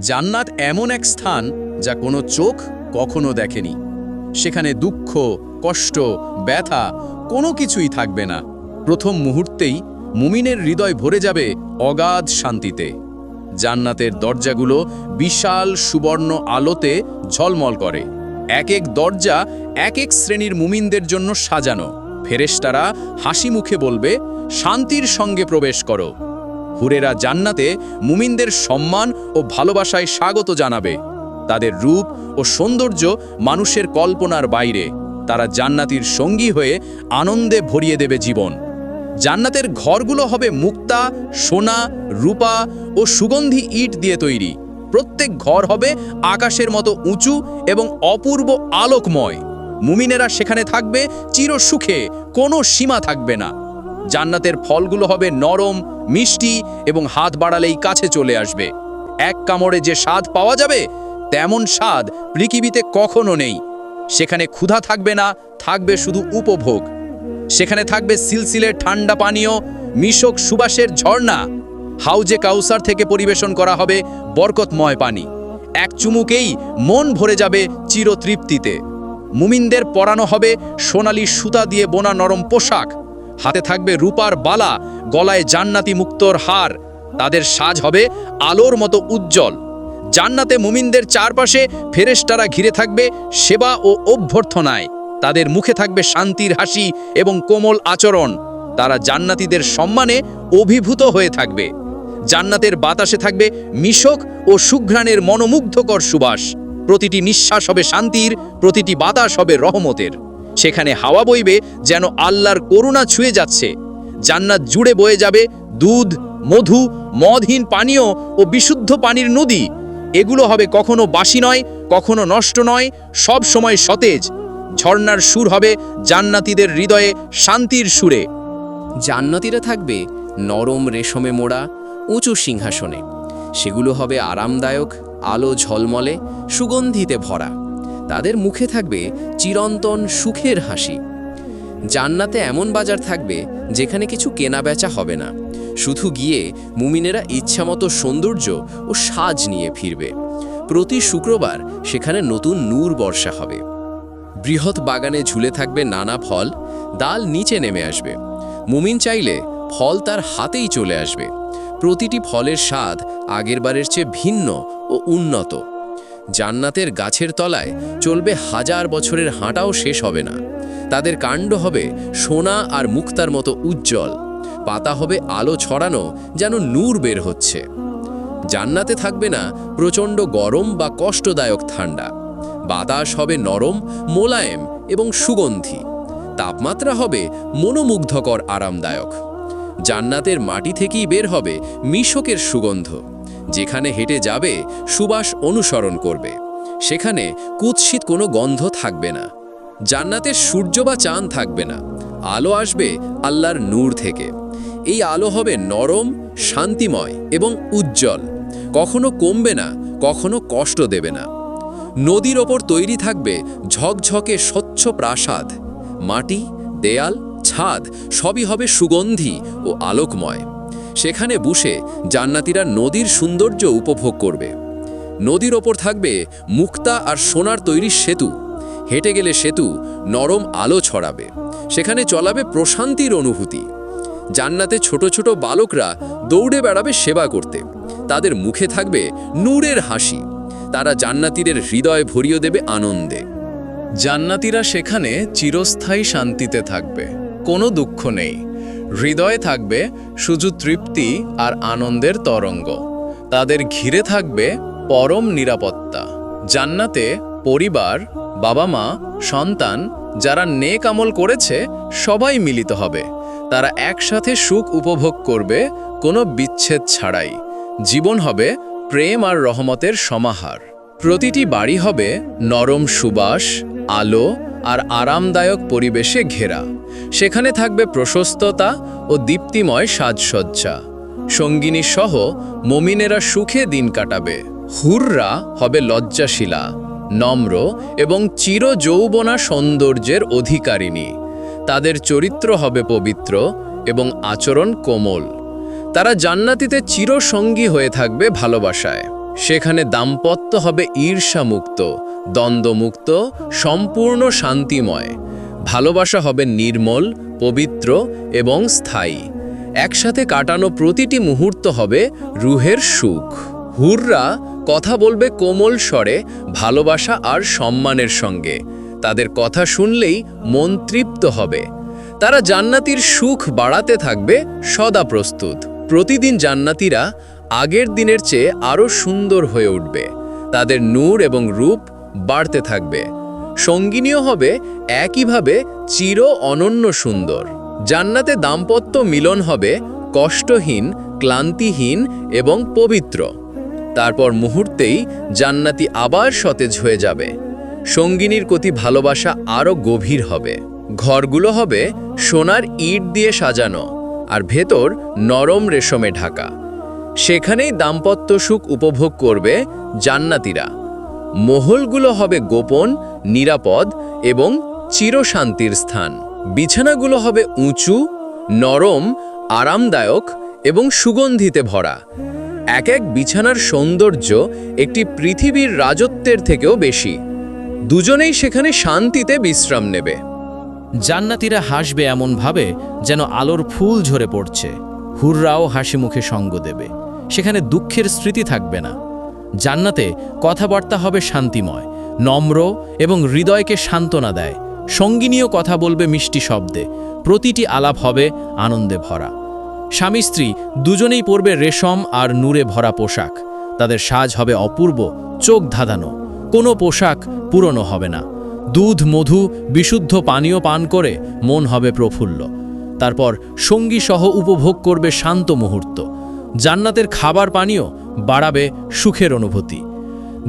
জান্নাত এমন এক স্থান যা কোনো চোখ কখনো দেখেনি। সেখানে দুঃখ, কষ্ট, ব্যথা কোনো কিছুই থাকবে না। প্রথম মুহূর্তেই মুমিনের হৃদয় ভরে যাবে অগাধ শান্তিতে। জান্নাতের দরজাগুলো বিশাল সুবর্ণ আলোতে ঝলমল করে। এক এক দরজা এক এক শ্রেণীর মুমিনদের জন্য সাজানো। ফেরেশতারা হাসি মুখে বলবে, শান্তির সঙ্গে প্রবেশ করো। হুরেরা জান্নাতে মুমিনদের সম্মান ও ভালোবাসায় স্বাগত জানাবে। তাদের রূপ ও সৌন্দর্য মানুষের কল্পনার বাইরে। তারা জান্নাতীর সঙ্গী হয়ে আনন্দে ভরিয়ে দেবে জীবন। জান্নাতের ঘরগুলো হবে মুক্তা, সোনা, রূপা ও সুগন্ধি ইট দিয়ে তৈরি। প্রত্যেক ঘর হবে আকাশের মতো উঁচু এবং অপূর্ব আলোকময়। মুমিনেরা সেখানে থাকবে চিরসুখে, কোনো সীমা থাকবে না। জান্নাতের ফলগুলো হবে নরম, মিষ্টি এবং হাত বাড়ালেই কাছে চলে আসবে। এক কামড়ে যে স্বাদ পাওয়া যাবে, তেমন স্বাদ পৃথিবীতে কখনো নেই। সেখানে ক্ষুধা থাকবে না, থাকবে শুধু উপভোগ। সেখানে থাকবে সিলসিলে ঠান্ডা পানীয়, মিশক সুবাসের ঝর্ণা। হাউজে কাউসার থেকে পরিবেশন করা হবে বরকতময় পানি। এক চুমুকেই মন ভরে যাবে চিরতৃপ্তিতে। মুমিনদের পরানো হবে সোনালি সুতা দিয়ে বোনা নরম পোশাক। হাতে থাকবে রূপার বালা, গলায় জান্নাতি মুক্তোর হার। তাদের সাজ হবে আলোর মতো উজ্জ্বল। জান্নাতে মুমিনদের চারপাশে ফেরেশতারা ঘিরে থাকবে সেবা ও অভ্যর্থনায়। তাদের মুখে থাকবে শান্তির হাসি এবং কোমল আচরণ। তারা জান্নাতীদের সম্মানে অভিভূত হয়ে থাকবে। জান্নাতের বাতাসে থাকবে মিশক ও সুঘ্রাণের মনোমুগ্ধকর সুবাস। প্রতিটি নিঃশ্বাস হবে শান্তির, প্রতিটি বাতাস হবে রহমতের। সেখানে হাওয়া বইবে যেন আল্লাহর করুণা ছুঁয়ে যাচ্ছে। জান্নাত জুড়ে বয়ে যাবে দুধ, মধু, মদহীন পানীয় ও বিশুদ্ধ পানির নদী। এগুলো হবে কখনো বাসি নয়, কখনো নষ্ট নয়, সব সময় সতেজ। ঝর্ণার সুর হবে জান্নাতীদের হৃদয়ে শান্তির সুরে। জান্নাতীরা থাকবে নরম রেশমে মোড়া উঁচু সিংহাসনে। সেগুলো হবে আরামদায়ক, আলো ঝলমলে, সুগন্ধিতে ভরা। তাদের মুখে থাকবে চিরন্তন সুখের হাসি। জান্নাতে এমন বাজার থাকবে যেখানে কিছু কেনাবেচা হবে না। শুধু গিয়ে মুমিনেরা ইচ্ছামতো সৌন্দর্য ও সাজ নিয়ে ফিরবে। প্রতি শুক্রবার সেখানে নতুন নূর বর্ষা হবে। বৃহৎ বাগানে ঝুলে থাকবে নানা ফল, ডাল নিচে নেমে আসবে। মুমিন চাইলে ফল তার হাতেই চলে আসবে। প্রতিটি ফলের স্বাদ আগেরবারের চেয়ে ভিন্ন ও উন্নত। জান্নাতের গাছের তলায় চলবে হাজার বছরের হাঁটাও শেষ হবে না। তাদের কাণ্ড হবে সোনা আর মুক্তার মতো উজ্জ্বল। পাতা হবে আলো ছড়ানো, যেন নূর বের হচ্ছে। জান্নাতে থাকবে না প্রচণ্ড গরম বা কষ্টদায়ক ঠান্ডা। বাতাস হবে নরম, মোলায়েম এবং সুগন্ধি। তাপমাত্রা হবে মনোমুগ্ধকর আরামদায়ক। জান্নাতের মাটি থেকেই বের হবে মিশকের সুগন্ধ। যেখানে হেঁটে যাবে সুবাস অনুসরণ করবে। সেখানে কুৎসিত কোনো গন্ধ থাকবে না। জান্নাতের সূর্য বা চাঁদ থাকবে না। আলো আসবে আল্লাহর নূর থেকে। এই আলো হবে নরম, শান্তিময় এবং উজ্জ্বল। কখনো কমবে না, কখনো কষ্ট দেবে না। নদীর ওপর তৈরি থাকবে ঝকঝকে স্বচ্ছ প্রাসাদ। মাটি, দেয়াল, ছাদ সবই হবে সুগন্ধি ও আলোকময়। সেখানে বসে জান্নাতীরা নদীর সৌন্দর্য উপভোগ করবে। নদীর ওপর থাকবে মুক্তা আর সোনার তৈরি সেতু। হেঁটে গেলে সেতু নরম আলো ছড়াবে। সেখানে চলাবে প্রশান্তির অনুভূতি। জান্নাতে ছোট ছোট বালকরা দৌড়ে বেড়াবে সেবা করতে। তাদের মুখে থাকবে নূরের হাসি। তারা জান্নাতীদের হৃদয় ভরিয়ে দেবে আনন্দে। জান্নাতীরা সেখানে চিরস্থায়ী শান্তিতে থাকবে। কোনো দুঃখ নেই। হৃদয়ে থাকবে শুধু তৃপ্তি আর আনন্দের তরঙ্গ। তাদের ঘিরে থাকবে পরম নিরাপত্তা। জান্নাতে পরিবার, বাবা মা, সন্তান যারা নেক আমল করেছে সবাই মিলিত হবে। তারা একসাথে সুখ উপভোগ করবে, কোনো বিচ্ছেদ ছাড়াই। জীবন হবে প্রেম আর রহমতের সমাহার। প্রতিটি বাড়ি হবে নরম সুবাস, আলো আর আরামদায়ক পরিবেশে ঘেরা। সেখানে থাকবে প্রশস্ততা ও দীপ্তিময় সাজসজ্জা। সঙ্গিনী সহ মুমিনেরা সুখে দিন কাটাবে। হুররা হবে লজ্জাশীলা, নম্র এবং চিরযৌবনা সৌন্দর্যের অধিকারিণী। তাদের চরিত্র হবে পবিত্র এবং আচরণ কোমল। তারা জান্নাতীতে চিরসঙ্গী হয়ে থাকবে ভালোবাসায়। সেখানে দাম্পত্য হবে ঈর্ষামুক্ত, দ্বন্দ্বমুক্ত, সম্পূর্ণ শান্তিময়। ভালোবাসা হবে নির্মল, পবিত্র এবং স্থায়ী। একসাথে কাটানো প্রতিটি মুহূর্ত হবে রুহের সুখ। হুররা কথা বলবে কোমল স্বরে, ভালোবাসা আর সম্মানের সঙ্গে। তাদের কথা শুনলেই মন তৃপ্ত হবে। তারা জান্নাতীর সুখ বাড়াতে থাকবে সদা প্রস্তুত। প্রতিদিন জান্নাতীরা আগের দিনের চেয়ে আরও সুন্দর হয়ে উঠবে। তাদের নূর এবং রূপ বাড়তে থাকবে। সঙ্গিনীও হবে একইভাবে চির অনন্য সুন্দর। জান্নাতে দাম্পত্য মিলন হবে কষ্টহীন, ক্লান্তিহীন এবং পবিত্র। তারপর মুহূর্তেই জান্নাতি আবার সতেজ হয়ে যাবে। সঙ্গিনীর প্রতি ভালোবাসা আরও গভীর হবে। ঘরগুলো হবে সোনার ইট দিয়ে সাজানো আর ভেতর নরম রেশমে ঢাকা। সেখানেই দাম্পত্য সুখ উপভোগ করবে জান্নাতীরা। মহলগুলো হবে গোপন, নিরাপদ এবং চিরশান্তির স্থান। বিছানাগুলো হবে উঁচু, নরম, আরামদায়ক এবং সুগন্ধিতে ভরা। এক এক বিছানার সৌন্দর্য একটি পৃথিবীর রাজত্বের থেকেও বেশি। দুজনেই সেখানে শান্তিতে বিশ্রাম নেবে। জান্নাতীরা হাসবে এমনভাবে যেন আলোর ফুল ঝরে পড়ছে। হুররাও হাসি মুখে সঙ্গ দেবে। সেখানে দুঃখের স্মৃতি থাকবে না। জান্নাতে কথাবার্তা হবে শান্তিময়, নম্র এবং হৃদয়কে সান্ত্বনা দেয়। সঙ্গিনীও কথা বলবে মিষ্টি শব্দে। প্রতিটি আলাপ হবে আনন্দে ভরা। স্বামী স্ত্রী দুজনেই পরবে রেশম আর নূরে ভরা পোশাক। তাদের সাজ হবে অপূর্ব, চোখ ধাঁধানো। কোনো পোশাক পুরনো হবে না। দুধ, মধু, বিশুদ্ধ পানীয় পান করে মন হবে প্রফুল্ল। তারপর সঙ্গী সহ উপভোগ করবে শান্ত মুহূর্ত। জান্নাতের খাবার পানীয় বাড়াবে সুখের অনুভূতি।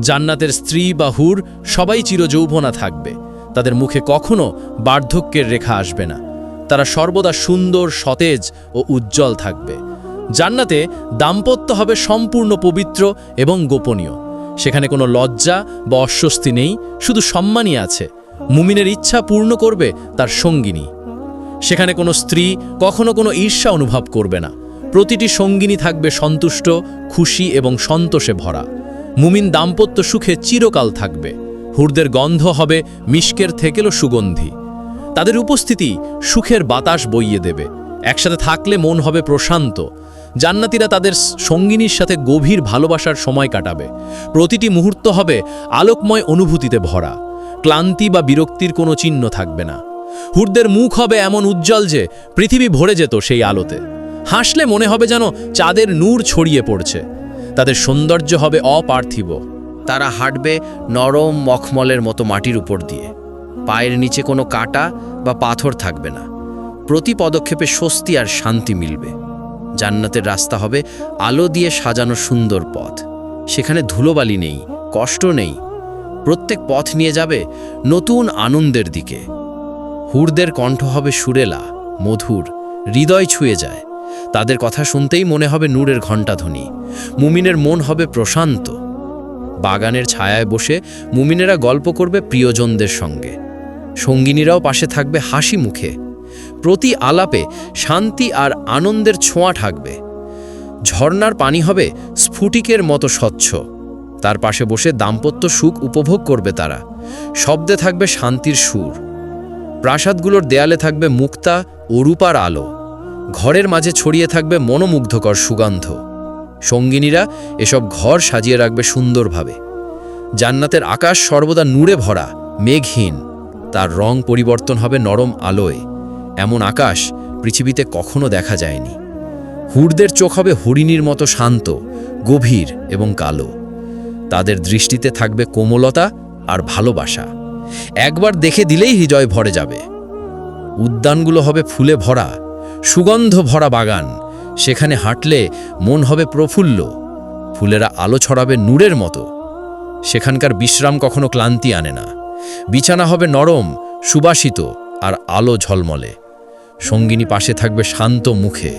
জান্নাতের স্ত্রী বা হুর সবাই চিরযৌবনা থাকবে। তাদের মুখে কখনো বার্ধক্যের রেখা আসবে না। তারা সর্বদা সুন্দর, সতেজ ও উজ্জ্বল থাকবে। জান্নাতে দাম্পত্য হবে সম্পূর্ণ পবিত্র এবং গোপনীয়। সেখানে কোনো লজ্জা বা অস্বস্তি নেই, শুধু সম্মানই আছে। মুমিনের ইচ্ছা পূর্ণ করবে তার সঙ্গিনী। সেখানে কোনো স্ত্রী কখনো কোনো ঈর্ষা অনুভব করবে না। প্রতিটি সঙ্গিনী থাকবে সন্তুষ্ট, খুশি এবং সন্তোষে ভরা। মুমিন দাম্পত্য সুখে চিরকাল থাকবে। হুরদের গন্ধ হবে মিশকের থেকেও সুগন্ধি। তাদের উপস্থিতি সুখের বাতাস বইয়ে দেবে। একসাথে থাকলে মন হবে প্রশান্ত। জান্নাতীরা তাদের সঙ্গিনীর সাথে গভীর ভালোবাসার সময় কাটাবে। প্রতিটি মুহূর্ত হবে আলোকময় অনুভূতিতে ভরা। ক্লান্তি বা বিরক্তির কোনো চিহ্ন থাকবে না। হুরদের মুখ হবে এমন উজ্জ্বল যে পৃথিবী ভরে যেত সেই আলোতে। হাসলে মনে হবে যেন চাঁদের নূর ছড়িয়ে পড়ছে। তাদের সৌন্দর্য হবে অপার্থিব। তারা হাঁটবে নরম মখমলের মতো মাটির উপর দিয়ে। পায়ের নিচে কোনো কাঁটা বা পাথর থাকবে না। প্রতি পদক্ষেপে স্বস্তি আর শান্তি মিলবে। জান্নাতের রাস্তা হবে আলো দিয়ে সাজানো সুন্দর পথ। সেখানে ধুলোবালি নেই, কষ্ট নেই। প্রত্যেক পথ নিয়ে যাবে নতুন আনন্দের দিকে। হুরদের কণ্ঠ হবে সুরেলা, মধুর, হৃদয় ছুঁয়ে যায়। তাদের কথা শুনতেই মনে হবে নূরের ঘণ্টাধ্বনি। মুমিনের মন হবে প্রশান্ত। বাগানের ছায়ায় বসে মুমিনেরা গল্প করবে প্রিয়জনদের সঙ্গে। সঙ্গিনীরাও পাশে থাকবে হাসি মুখে। প্রতি আলাপে শান্তি আর আনন্দের ছোঁয়া থাকবে। ঝর্ণার পানি হবে স্ফুটিকের মতো স্বচ্ছ। তার পাশে বসে দাম্পত্য সুখ উপভোগ করবে তারা। শব্দে থাকবে শান্তির সুর। প্রাসাদগুলোর দেয়ালে থাকবে মুক্তা ও রূপার আলো। ঘরের মাঝে ছড়িয়ে থাকবে মনোমুগ্ধকর সুগন্ধ। সঙ্গিনীরা এসব ঘর সাজিয়ে রাখবে সুন্দরভাবে। জান্নাতের আকাশ সর্বদা নূরে ভরা, মেঘহীন। তার রং পরিবর্তন হবে নরম আলোয়। এমন আকাশ পৃথিবীতে কখনো দেখা যায়নি। হুরদের চোখ হবে হরিণীর মতো শান্ত, গভীর এবং কালো। তাদের দৃষ্টিতে থাকবে কোমলতা আর ভালোবাসা। একবার দেখে দিলেই হৃদয় ভরে যাবে। উদ্যানগুলো হবে ফুলে ভরা, সুগন্ধ ভরা বাগান। সেখানে হাঁটলে মন হবে প্রফুল্ল। ফুলেরা আলো ছড়াবে নূরের মতো। সেখানকার বিশ্রাম কখনো ক্লান্তি আনে না। বিছানা হবে নরম, সুবাসিত আর আলো ঝলমলে। সঙ্গিনী পাশে থাকবে শান্ত মুখে।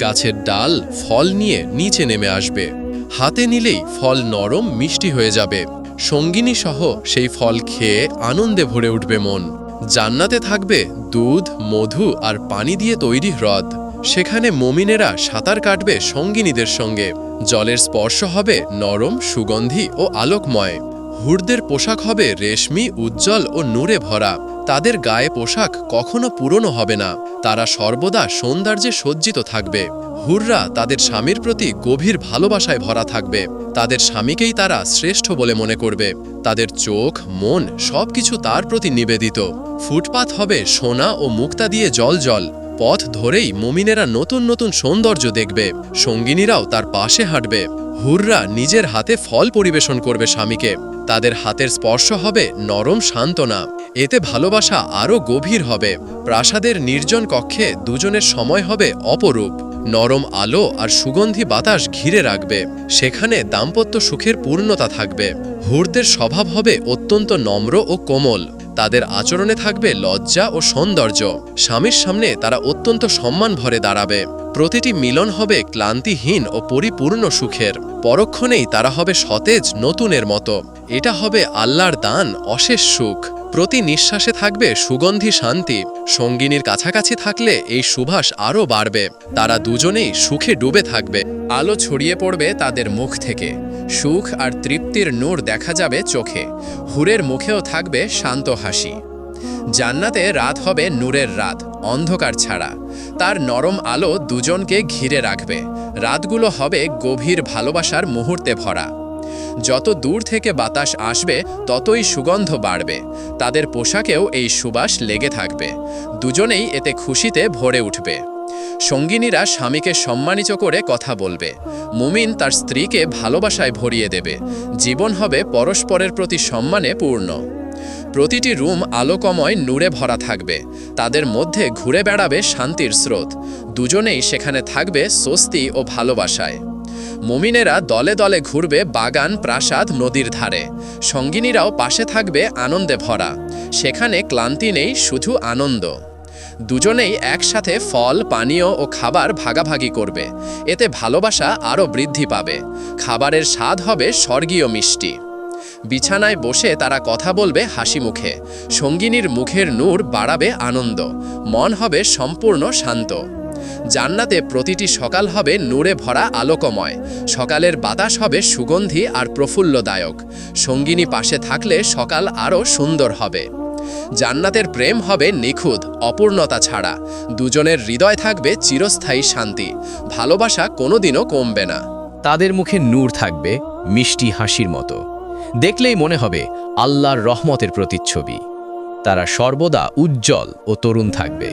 গাছের ডাল ফল নিয়ে নিচে নেমে আসবে। হাতে নিলেই ফল নরম মিষ্টি হয়ে যাবে। সঙ্গিনী সহ সেই ফল খেয়ে আনন্দে ভরে উঠবে মন। জান্নাতে থাকবে দুধ, মধু আর পানি দিয়ে তৈরি হ্রদ। সেখানে মমিনেরা সাঁতার কাটবে সঙ্গিনীদের সঙ্গে। জলের স্পর্শ হবে নরম, সুগন্ধি ও আলোকময়। হুরদের পোশাক হবে রেশমি, উজ্জ্বল ও নূরে ভরা। তাদের গায়ে পোশাক কখনো পুরনো হবে না। তারা সর্বদা সৌন্দর্যে সজ্জিত থাকবে। হুররা তাদের স্বামীর প্রতি গভীর ভালোবাসায় ভরা থাকবে। তাদের স্বামীকেই তারা শ্রেষ্ঠ বলে মনে করবে। তাদের চোখ, মন সবকিছু তার প্রতি নিবেদিত। ফুটপাত হবে সোনা ও মুক্তা দিয়ে জল। পথ ধরেই মুমিনেরা নতুন নতুন সৌন্দর্য দেখবে। সঙ্গিনীরাও তার পাশে হাঁটবে। হুররা নিজের হাতে ফল পরিবেশন করবে স্বামীকে। তাদের হাতের স্পর্শ হবে নরম সান্ত্বনা। এতে ভালোবাসা আরও গভীর হবে। প্রাসাদের নির্জন কক্ষে দুজনের সময় হবে অপরূপ। নরম আলো আর সুগন্ধি বাতাস ঘিরে রাখবে। সেখানে দাম্পত্য সুখের পূর্ণতা থাকবে। হুরদের স্বভাব হবে অত্যন্ত নম্র ও কোমল। তাদের আচরণে থাকবে লজ্জা ও সৌন্দর্য। স্বামীর সামনে তারা অত্যন্ত সম্মান ভরে দাঁড়াবে। প্রতিটি মিলন হবে ক্লান্তিহীন ও পরিপূর্ণ সুখের। পরক্ষণেই তারা হবে সতেজ, নতুনের মতো। এটা হবে আল্লাহর দান, অশেষ সুখ। প্রতি নিঃশ্বাসে থাকবে সুগন্ধি, শান্তি। সঙ্গিনীর কাছাকাছি থাকলে এই সুবাস আরও বাড়বে। তারা দুজনেই সুখে ডুবে থাকবে। আলো ছড়িয়ে পড়বে তাদের মুখ থেকে। সুখ আর তৃপ্তির নূর দেখা যাবে চোখে। হুরের মুখেও থাকবে শান্ত হাসি। জান্নাতে রাত হবে নূরের রাত, অন্ধকার ছাড়া। তার নরম আলো দুজনকে ঘিরে রাখবে। রাতগুলো হবে গভীর ভালোবাসার মুহূর্তে ভরা। যত দূর থেকে বাতাস আসবে ততই সুগন্ধ বাড়বে। তাদের পোশাকেও এই সুবাস লেগে থাকবে। দুজনেই এতে খুশিতে ভরে উঠবে। সঙ্গিনীরা স্বামীকে সম্মানিত করে কথা বলবে। মুমিন তার স্ত্রীকে ভালোবাসায় ভরিয়ে দেবে। জীবন হবে পরস্পরের প্রতি সম্মানে পূর্ণ। প্রতিটি রুম আলোকময় নূরে ভরা থাকবে। তাদের মধ্যে ঘুরে বেড়াবে শান্তির স্রোত। দুজনেই সেখানে থাকবে স্বস্তি ও ভালোবাসায়। মুমিনেরা দলে দলে ঘুরবে বাগান, প্রাসাদ, নদীর ধারে। সঙ্গিনীরাও পাশে থাকবে আনন্দে ভরা। সেখানে ক্লান্তি নেই, শুধু আনন্দ। দুজনেই একসাথে ফল, পানীয় ও খাবার ভাগাভাগি করবে। এতে ভালোবাসা আরও বৃদ্ধি পাবে। খাবারের স্বাদ হবে স্বর্গীয় মিষ্টি। বিছানায় বসে তারা কথা বলবে হাসি মুখে। সঙ্গিনীর মুখের নূর বাড়াবে আনন্দ। মন হবে সম্পূর্ণ শান্ত। জান্নাতে প্রতিটি সকাল হবে নূরে ভরা, আলোকময়। সকালের বাতাস হবে সুগন্ধি আর প্রফুল্লদায়ক। সঙ্গিনী পাশে থাকলে সকাল আরও সুন্দর হবে। জান্নাতের প্রেম হবে নিখুঁত, অপূর্ণতা ছাড়া। দুজনের হৃদয় থাকবে চিরস্থায়ী শান্তি। ভালোবাসা কোনোদিনও কমবে না। তাদের মুখে নূর থাকবে মিষ্টি হাসির মতো। দেখলেই মনে হবে আল্লাহর রহমতের প্রতিচ্ছবি। তারা সর্বদা উজ্জ্বল ও তরুণ থাকবে।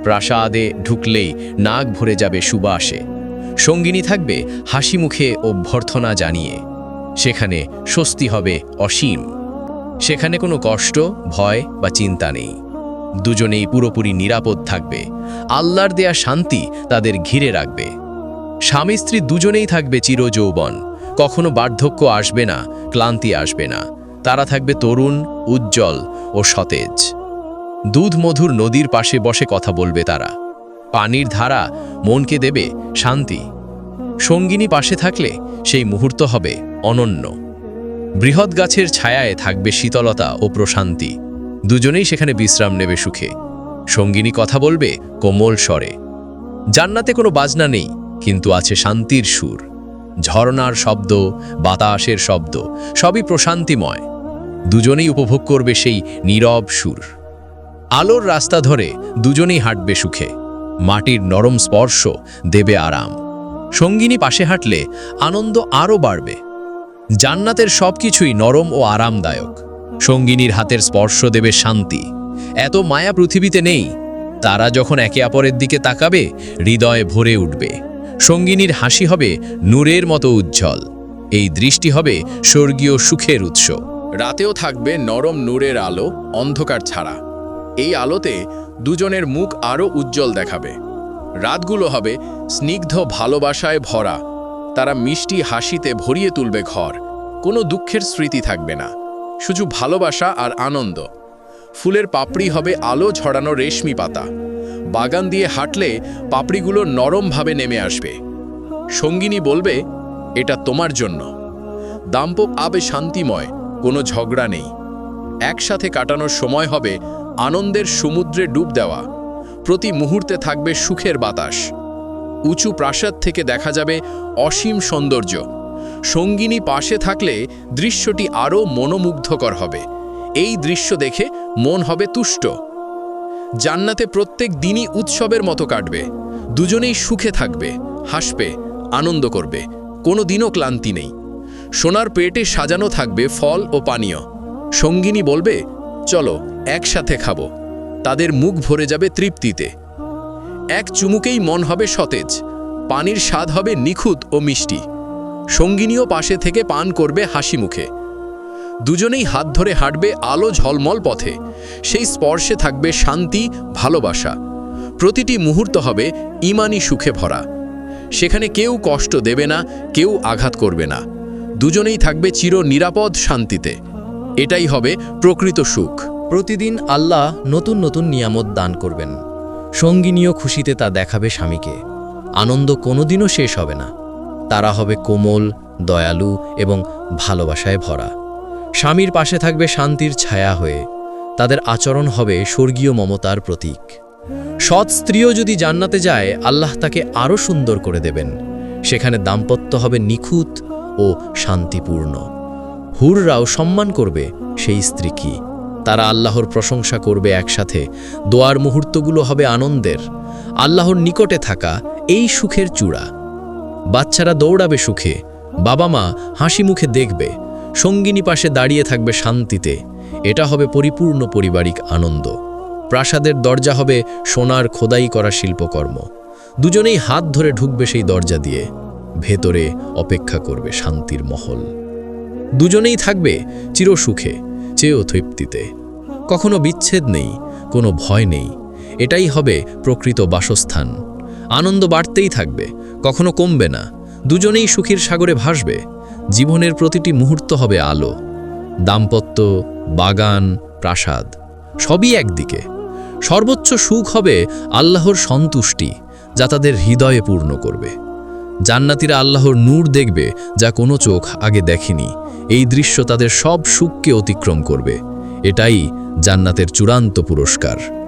প্রাসাদে ঢুকলেই নাক ভরে যাবে সুবাসে। সঙ্গিনী থাকবে হাসি মুখে অভ্যর্থনা জানিয়ে। সেখানে স্বস্তি হবে অসীম। সেখানে কোনো কষ্ট, ভয় বা চিন্তা নেই। দুজনেই পুরোপুরি নিরাপদ থাকবে। আল্লাহর দেয়া শান্তি তাদের ঘিরে রাখবে। স্বামী স্ত্রী দুজনেই থাকবে চিরযৌবন। কখনো বার্ধক্য আসবে না, ক্লান্তি আসবে না। তারা থাকবে তরুণ, উজ্জ্বল ও সতেজ। দুধ মধুর নদীর পাশে বসে কথা বলবে তারা। পানির ধারা মনকে দেবে শান্তি। সঙ্গিনী পাশে থাকলে সেই মুহূর্ত হবে অনন্য। বৃহৎ গাছের ছায়ায় থাকবে শীতলতা ও প্রশান্তি। দুজনেই সেখানে বিশ্রাম নেবে সুখে। সঙ্গিনী কথা বলবে কোমল স্বরে। জান্নাতে কোনো বাজনা নেই, কিন্তু আছে শান্তির সুর। ঝর্ণার শব্দ, বাতাসের শব্দ, সবই প্রশান্তিময়। দুজনেই উপভোগ করবে সেই নীরব সুর। আলোর রাস্তা ধরে দুজনেই হাঁটবে সুখে। মাটির নরম স্পর্শ দেবে আরাম। সঙ্গিনী পাশে হাঁটলে আনন্দ আরও বাড়বে। জান্নাতের সবকিছুই নরম ও আরামদায়ক। সঙ্গিনীর হাতের স্পর্শ দেবে শান্তি। এত মায়া পৃথিবীতে নেই। তারা যখন একে অপরের দিকে তাকাবে, হৃদয়ে ভরে উঠবে। সঙ্গিনীর হাসি হবে নূরের মতো উজ্জ্বল। এই দৃষ্টি হবে স্বর্গীয় সুখের উৎস। রাতেও থাকবে নরম নূরের আলো, অন্ধকার ছাড়া। এই আলোতে দুজনের মুখ আরও উজ্জ্বল দেখাবে। রাতগুলো হবে স্নিগ্ধ ভালোবাসায় ভরা। তারা মিষ্টি হাসিতে ভরিয়ে তুলবে ঘর। কোনো দুঃখের স্মৃতি থাকবে না, শুধু ভালোবাসা আর আনন্দ। ফুলের পাপড়ি হবে আলো ঝরানো রেশমি পাতা। বাগান দিয়ে হাঁটলে পাপড়িগুলো নরমভাবে নেমে আসবে। সঙ্গিনী বলবে, এটা তোমার জন্য। দাম্পত্য আবে শান্তিময়, কোনো ঝগড়া নেই। একসাথে কাটানোর সময় হবে আনন্দের সমুদ্রে ডুব দেওয়া। প্রতি মুহূর্তে থাকবে সুখের বাতাস। উঁচু প্রাসাদ থেকে দেখা যাবে অসীম সৌন্দর্য। সঙ্গিনী পাশে থাকলে দৃশ্যটি আরও মনোমুগ্ধকর হবে। এই দৃশ্য দেখে মন হবে তুষ্ট। জান্নাতে প্রত্যেক দিনই উৎসবের মতো কাটবে। দুজনেই সুখে থাকবে, হাসবে, আনন্দ করবে, কোনো দিনও ক্লান্তি নেই। সোনার পেটে সাজানো থাকবে ফল ও পানীয়। সঙ্গিনী বলবে, চলো একসাথে খাবো। তাদের মুখ ভরে যাবে তৃপ্তিতে। এক চুমুকেই মন হবে সতেজ, পানির স্বাদ হবে নিখুঁত ও মিষ্টি। সঙ্গিনীও পাশে থেকে পান করবে হাসি মুখে। দুজনেই হাত ধরে হাঁটবে আলো ঝলমল পথে। সেই স্পর্শে থাকবে শান্তি, ভালোবাসা। প্রতিটি মুহূর্ত হবে ঈমানি সুখে ভরা। সেখানে কেউ কষ্ট দেবে না, কেউ আঘাত করবে না। দুজনেই থাকবে চির নিরাপদ শান্তিতে। এটাই হবে প্রকৃত সুখ। প্রতিদিন আল্লাহ নতুন নতুন নিয়ামত দান করবেন। সঙ্গিনীও খুশিতে তা দেখাবে স্বামীকে। আনন্দ কোনোদিনও শেষ হবে না। তারা হবে কোমল, দয়ালু এবং ভালোবাসায় ভরা। স্বামীর পাশে থাকবে শান্তির ছায়া হয়ে। তাদের আচরণ হবে স্বর্গীয় মমতার প্রতীক। সৎ স্ত্রীও যদি জান্নাতে যায়, আল্লাহ তাকে আরও সুন্দর করে দেবেন। সেখানে দাম্পত্য হবে নিখুঁত ও শান্তিপূর্ণ। হুররাও সম্মান করবে সেই স্ত্রীকে। তারা আল্লাহর প্রশংসা করবে একসাথে। দোয়ার মুহূর্তগুলো হবে আনন্দের। আল্লাহর নিকটে থাকা এই সুখের চূড়া। বাচ্চারা দৌড়াবে সুখে, বাবা মা হাসি মুখে দেখবে, সঙ্গিনী পাশে দাঁড়িয়ে থাকবে শান্তিতে। এটা হবে পরিপূর্ণ পারিবারিক আনন্দ। প্রাসাদের দরজা হবে সোনার খোদাই করা শিল্পকর্ম। দুজনেই হাত ধরে ঢুকবে সেই দরজা দিয়ে। ভেতরে অপেক্ষা করবে শান্তির মহল। দুজনেই থাকবে চিরসুখে, চেয়েও তৃপ্তিতে। কখনো বিচ্ছেদ নেই, কোনো ভয় নেই। এটাই হবে প্রকৃত বাসস্থান। আনন্দ বাড়তেই থাকবে, কখনো কমবে না। দুজনেই সুখের সাগরে ভাসবে। জীবনের প্রতিটি মুহূর্ত হবে আলো। দাম্পত্য, বাগান, প্রাসাদ সবই একদিকে। সর্বোচ্চ সুখ হবে আল্লাহর সন্তুষ্টি, যা তাদের হৃদয়ে পূর্ণ করবে। জান্নাতীরা আল্লাহর নূর দেখবে, যা কোনো চোখ আগে দেখেনি। এই দৃশ্য তাদের সব সুখকে অতিক্রম করবে। এটাই জান্নাতের চূড়ান্ত পুরস্কার।